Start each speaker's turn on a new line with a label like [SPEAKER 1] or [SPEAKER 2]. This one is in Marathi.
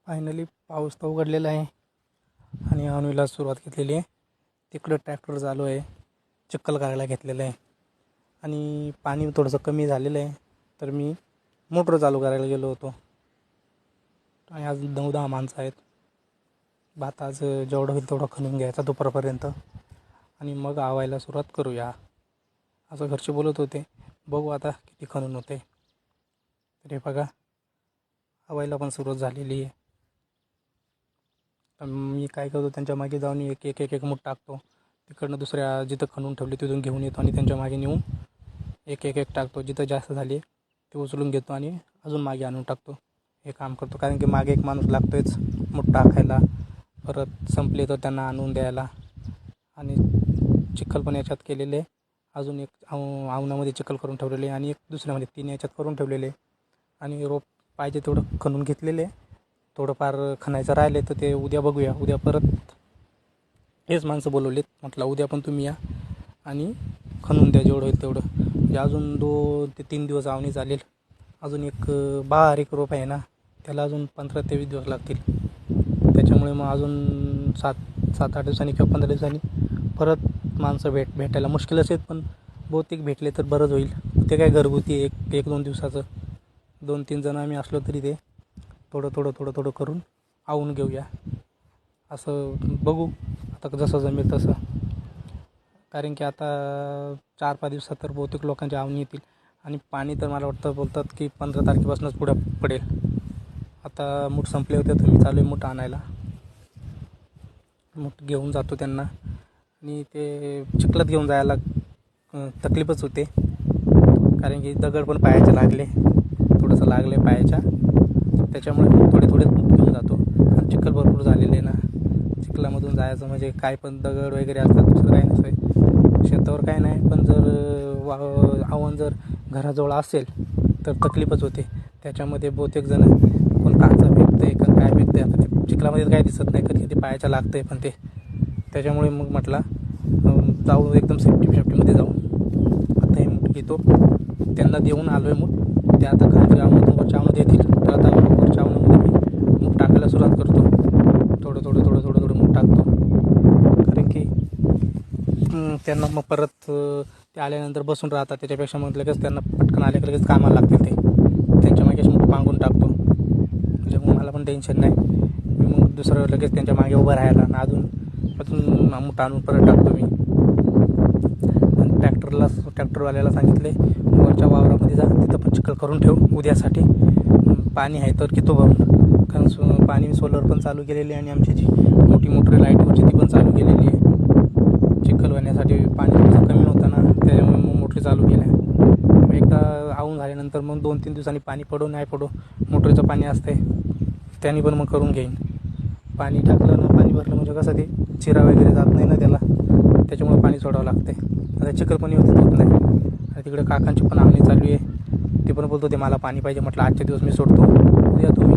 [SPEAKER 1] फायनली पाऊस तर उघडलेला आहे आणि अनुला सुरुवात घेतलेली आहे. तिकडं ट्रॅक्टर चालू आहे, चिखल करायला घेतलेलं आहे आणि पाणी थोडंसं कमी झालेलं आहे. तर मी मोटर चालू करायला गेलो होतो आणि आज 9-10 माणसं आहेत. भात आज जेवढं होईल तेवढं खणून घ्यायचा दुपारपर्यंत आणि मग आवायला सुरुवात करूया असं घरचे बोलत होते. बघू आता किती खणून होते. तर हे बघा, आवायला पण सुरुवात झालेली आहे. मी काय करतो, त्यांच्या मागे जाऊन एक मूठ टाकतो. तिकडनं दुसऱ्या जिथं खणून ठेवले तिथून घेऊन येतो आणि त्यांच्या मागे नेऊन एक टाकतो. जिथं जास्त झाले ते उचलून घेतो आणि अजून मागे आणून टाकतो. हे काम करतो, कारण की मागे एक माणूस लागतोच मूठ टाकायला, परत संपले तर त्यांना आणून द्यायला. आणि चिखल पण याच्यात केलेले, अजून एक आवनामध्ये चिखल करून ठेवलेले आणि एक दुसऱ्यामध्ये 3 याच्यात करून ठेवलेले आणि रोप पाहिजे तेवढं खणून घेतलेले. थोडंफार खणायचं राहिले तर ते उद्या बघूया. उद्या परत हेच माणसं बोलवलेत, म्हटलं उद्या पण तुम्ही या आणि खणून द्या जेवढं होईल तेवढं. म्हणजे अजून 2 ते 3 दिवस आवणी चालेल. अजून एक बारीक रोप आहे ना, त्याला अजून 15 ते 20 दिवस लागतील. त्याच्यामुळे मग अजून 7-8 दिवसांनी किंवा 15 दिवसांनी परत माणसं भेटायला मुश्किलच आहेत, पण बहुतेक भेटले तर बरंच होईल. ते काय घरगुती 1-2 दिवसाचं, 2-3 जण आम्ही असलो तरी ते थोडं करून आवून घेऊया असं बघू आता जसं जमेल तसं. कारण की आता 4-5 दिवसात तर बहुतेक लोकांची आवणी येतील आणि पाणी तर मला वाटतं बोलतात की 15 तारखेपासूनच पुढे पडेल. आता मूठ संपले होते तर मी चालू आहे मूठ आणायला. मूठ घेऊन जातो त्यांना आणि ते चिखलात घेऊन जायला तकलीफच होते, कारण की दगड पण पायाचे लागले, थोडंसं लागले पायाच्या. त्याच्यामुळे मी थोडे घेऊन जातो. आणि चिखल भरपूर झालेले आहे ना, चिखलामधून जायचं म्हणजे काय पण दगड वगैरे असतात, दुसरं काही नसतं. शेतावर काय नाही, पण जर आव्हान जर घराजवळ असेल तर तकलीफच होते. त्याच्यामध्ये बहुतेक जण कोण काचा फेकते, कोण काय फेकते. आता ते चिखलामध्ये काय दिसत नाही, कधी कधी पायाच्या लागतं आहे पण ते. त्याच्यामुळे मग म्हटलं जाऊ एकदम सेफ्टीमध्ये जाऊ. आता हे मूठ घेतो, त्यांना देऊन आलो आहे मूठ. ते आता खालच्या आवणीतून वरच्या आवणीत येतील. तर आता वरच्या आवणीमध्ये मी मूठ टाकायला सुरुवात करतो. थोडं मूठ टाकतो, कारण की त्यांना मग परत ते आल्यानंतर बसून राहतात. त्याच्यापेक्षा मग लगेच त्यांना पटकन आले की लगेच कामाला लागतील. ते त्यांच्या मागे मूठ पांगून टाकतो, म्हणजे मग मला पण टेन्शन नाही. मी मग दुसरं लगेच त्यांच्या मागे उभं राहायला आणि अजून मूठ आणून परत टाकतो मी. ट्रॅक्टरवाल्याला सांगितले वरच्या वावरामध्ये जा, तिथं पण चिखल करून ठेव उद्यासाठी. पाणी आहे तर घेतो भरून, कारण पाणी सोलर पण चालू केलेली आहे आणि आमची जी मोठी मोटर लाईट होती ती पण चालू केलेली आहे. चिखल होण्यासाठी पाणी थोडंसं कमी होतं ना, त्याच्यामुळे मग मोटरी चालू केल्या. एकदा आवून झाल्यानंतर मग 2-3 दिवसांनी पाणी पडो नाही पडो, मोटरीचं पाणी असते त्याने पण मग करून घेईन. पाणी टाकलं ना, पाणी भरलं म्हणजे कसं ते चिरा वगैरे जात नाही ना त्याला, त्याच्यामुळे पाणी सोडावं लागते. आता चिखल पण व्यवस्थित होत नाही. आणि तिकडे काकांची पण आवणी चालू आहे, ते पण बोलतो ते मला पाणी पाहिजे. म्हटलं आजच्या दिवस मी सोडतो, उद्या तुम्ही